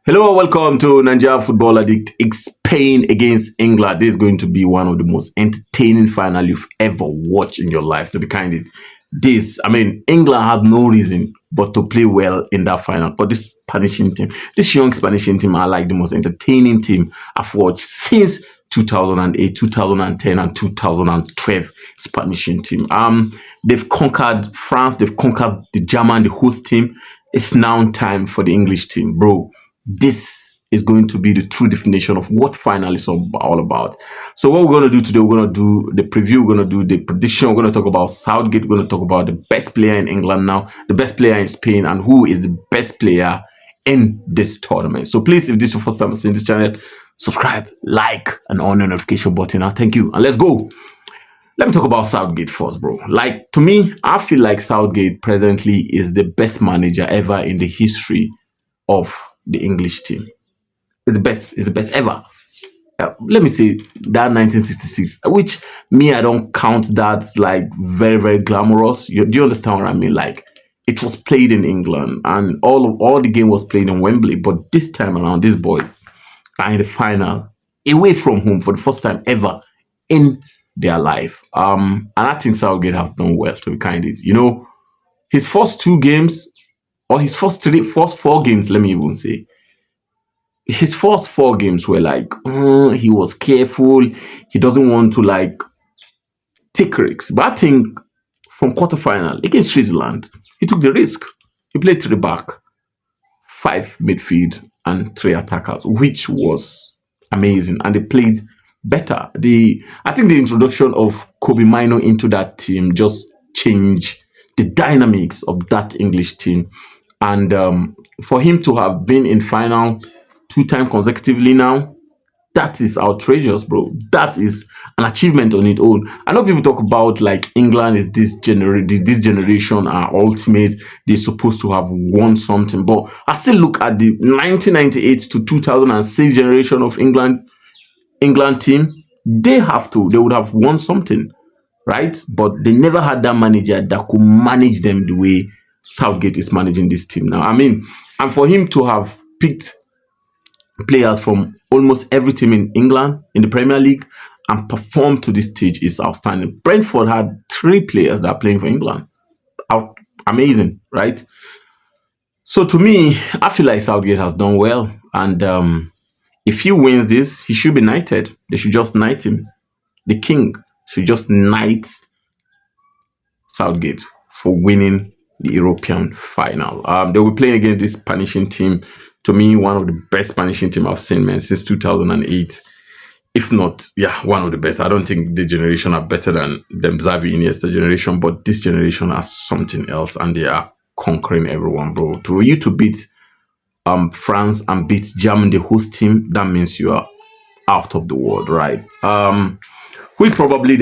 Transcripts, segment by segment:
Hello and welcome to Nigeria Football Addict. It's Spain against England. This is going to be one of the most entertaining final you've ever watched in your life. To be candid, England have no reason but to play well in that final. But this this young Spanish team are like the most entertaining team I've watched since 2008, 2010, and 2012 Spanish team. They've conquered France, they've conquered the German, the host team. It's now time for the English team, bro. This is going to be the true definition of what final is all about. So what we're going to do today, we're going to do the preview, we're going to do the prediction, we're going to talk about Southgate, we're going to talk about the best player in England now, the best player in Spain, and who is the best player in this tournament. So please, if this is your first time seeing this channel, subscribe, like, and on the notification button. Now, thank you. And let's go. Let me talk about Southgate first, bro. Like, to me, I feel like Southgate presently is the best manager ever in the history of the English team. It's the best ever. Let me say that 1966, which me, I don't count that like very, very glamorous. Do you understand what I mean? Like, it was played in England and all the game was played in Wembley. But this time around, these boys are in the final away from home for the first time ever in their life. And I think Southgate have done well, to be candid. You know, his first two games, or his first four games, let me even say, his first four games were like, he was careful. He doesn't want to like take risks. But I think from quarterfinal against Switzerland, he took the risk. He played three back, five midfield, and three attackers, which was amazing. And they played better. I think the introduction of Kobe Mino into that team just changed the dynamics of that English team. And for him to have been in final two times consecutively now, that is outrageous, bro. That is an achievement on its own. I know people talk about like England is this generation are ultimate. They're supposed to have won something, but I still look at the 1998 to 2006 generation of England team. They would have won something, right? But they never had that manager that could manage them the way Southgate is managing this team now. And for him to have picked players from almost every team in England in the Premier League and perform to this stage is outstanding. Brentford had three players that are playing for England. Amazing, right? So to me, I feel like Southgate has done well. And if he wins this, he should be knighted. They should just knight him. The king should just knight Southgate for winning the European final. They will be playing against this Spanish team. To me, one of the best Spanish team I've seen, man, since 2008. If not, yeah, one of the best. I don't think the generation are better than Xavi Iniesta generation, but this generation has something else, and they are conquering everyone, bro. To you to beat France and beat Germany, the host team, that means you are out of the world, right? Who is probably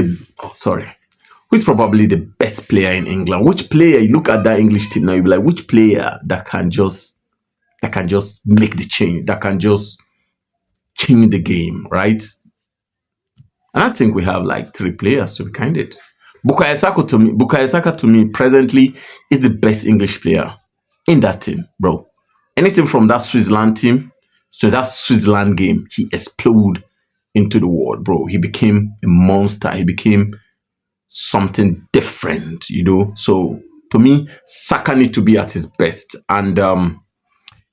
who's probably the best player in England? Which player, you look at that English team now, you be like, which player that can just make the change, that can just change the game, right? And I think we have like three players, to be candid. Bukayo Saka to me presently is the best English player in that team, bro. Anything from that Switzerland team, so that Switzerland game, he exploded into the world, bro. He became a monster. He became something different, you know. So to me, Saka need to be at his best, and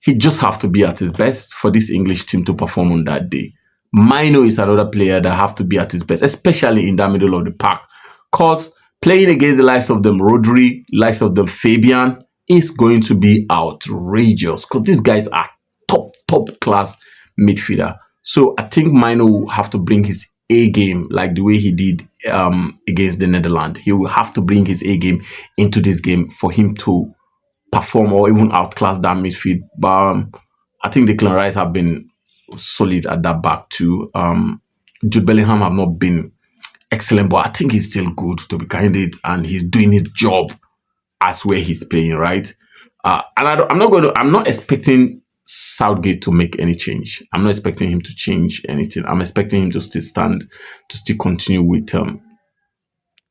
he just have to be at his best for this English team to perform on that day. Mino is another player that have to be at his best, especially in that middle of the park, cause playing against the likes of them Rodri, likes of them Fabian, is going to be outrageous, because these guys are top class midfielder. So I think Mino will have to bring his A game like the way he did against the Netherlands. He will have to bring his A game into this game for him to perform or even outclass that midfield. But I think Declan Rice have been solid at that back too. Jude Bellingham have not been excellent, but I think he's still good, to be candid, and he's doing his job as where he's playing, right? I'm not expecting Southgate to make any change. I'm not expecting him to change anything. I'm expecting him to still continue with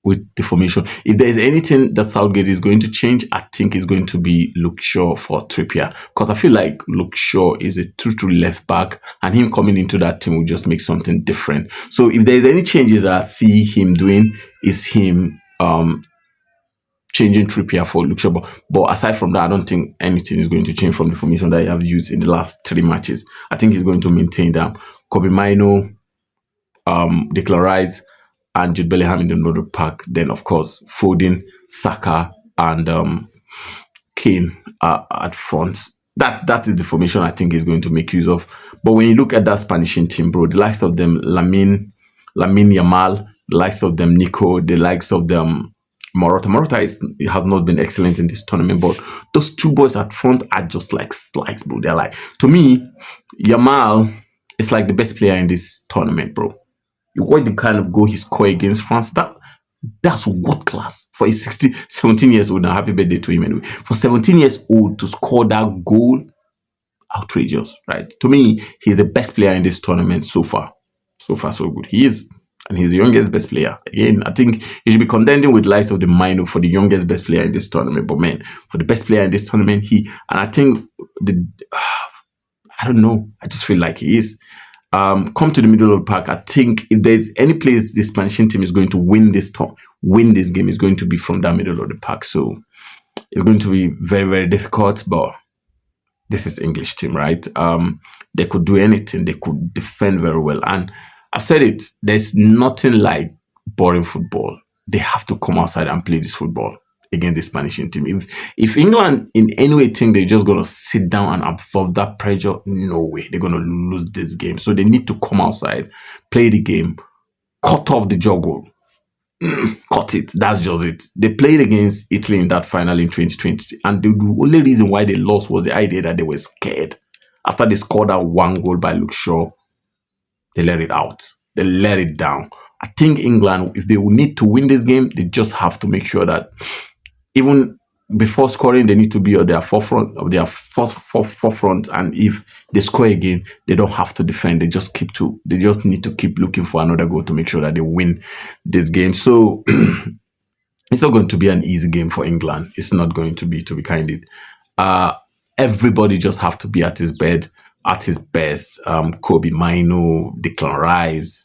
with the formation. If there is anything that Southgate is going to change, I think it's going to be Luke Shaw for Trippier, because I feel like Luke Shaw is a true left back, and him coming into that team will just make something different. So if there is any changes that I see him doing, is him changing Trippier for Luke Shaw. But aside from that, I don't think anything is going to change from the formation that he have used in the last 3 matches. I think he's going to maintain them. Kobbie Mainoo, Declan Rice, and Jude Bellingham in the middle of the pack. Then, of course, Foden, Saka, and Kane at front. That is the formation I think he's going to make use of. But when you look at that Spanish team, bro, the likes of them, Lamine Yamal, the likes of them, Nico, the likes of them, Morata. Has not been excellent in this tournament, but those two boys at front are just like flies, bro. They're like, to me, Yamal is like the best player in this tournament, bro. You watch the kind of goal he scored against France. That's world class for a 17 years old. Now, happy birthday to him anyway. For 17 years old to score that goal, outrageous, right? To me, he's the best player in this tournament so far. So far, so good. He is. And he's the youngest best player. Again, I think he should be contending with likes of the Mainoo for the youngest best player in this tournament. But man, for the best player in this tournament, I think I don't know. I just feel like he is. Come to the middle of the pack. I think if there's any place the Spanish team is going to win this game, is going to be from that middle of the pack. So it's going to be very difficult. But this is English team, right? They could do anything. They could defend very well. And I said it, there's nothing like boring football. They have to come outside and play this football against the Spanish team. If England in any way think they're just going to sit down and absorb that pressure, no way. They're going to lose this game. So they need to come outside, play the game, cut off the juggle. Cut it. That's just it. They played against Italy in that final in 2020. And the only reason why they lost was the idea that they were scared. After they scored that one goal by Luke Shaw, they let it out. They let it down. I think England, if they will need to win this game, they just have to make sure that even before scoring, they need to be on their forefront. And if they score again, they don't have to defend. They just need to keep looking for another goal to make sure that they win this game. So it's not going to be an easy game for England. It's not going to be candid. Everybody just have to be at his best. Kobbie Mainoo, Declan Rice,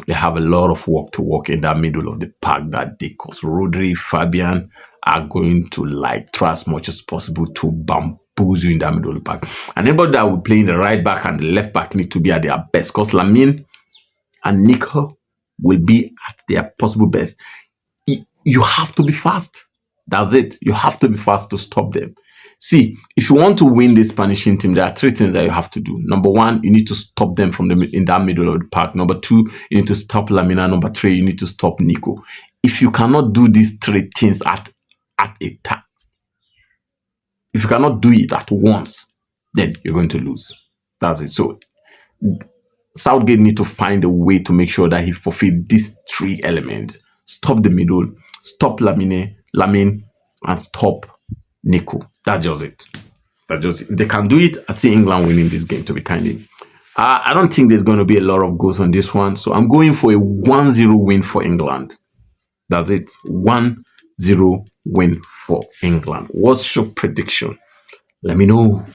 they have a lot of work to work in that middle of the pack that day, because Rodri, Fabian are going to try as much as possible to bamboozle you in that middle of the pack. And everybody that will play in the right back and the left back need to be at their best, because Lamine and Nico will be at their possible best. You have to be fast. That's it. You have to be fast to stop them. See, if you want to win this Spanish team, there are 3 things that you have to do. Number 1, you need to stop them in that middle of the pack. Number 2, you need to stop Lamina. Number 3, you need to stop Nico. If you cannot do these 3 things at a time, if you cannot do it at once, then you're going to lose. That's it. So Southgate need to find a way to make sure that he fulfills these 3 elements. Stop the middle, stop Lamine, and stop Nico. That's just it. If they can do it, I see England winning this game, to be candid. I don't think there's going to be a lot of goals on this one. So I'm going for a 1-0 win for England. That's it. 1-0 win for England. What's your prediction? Let me know.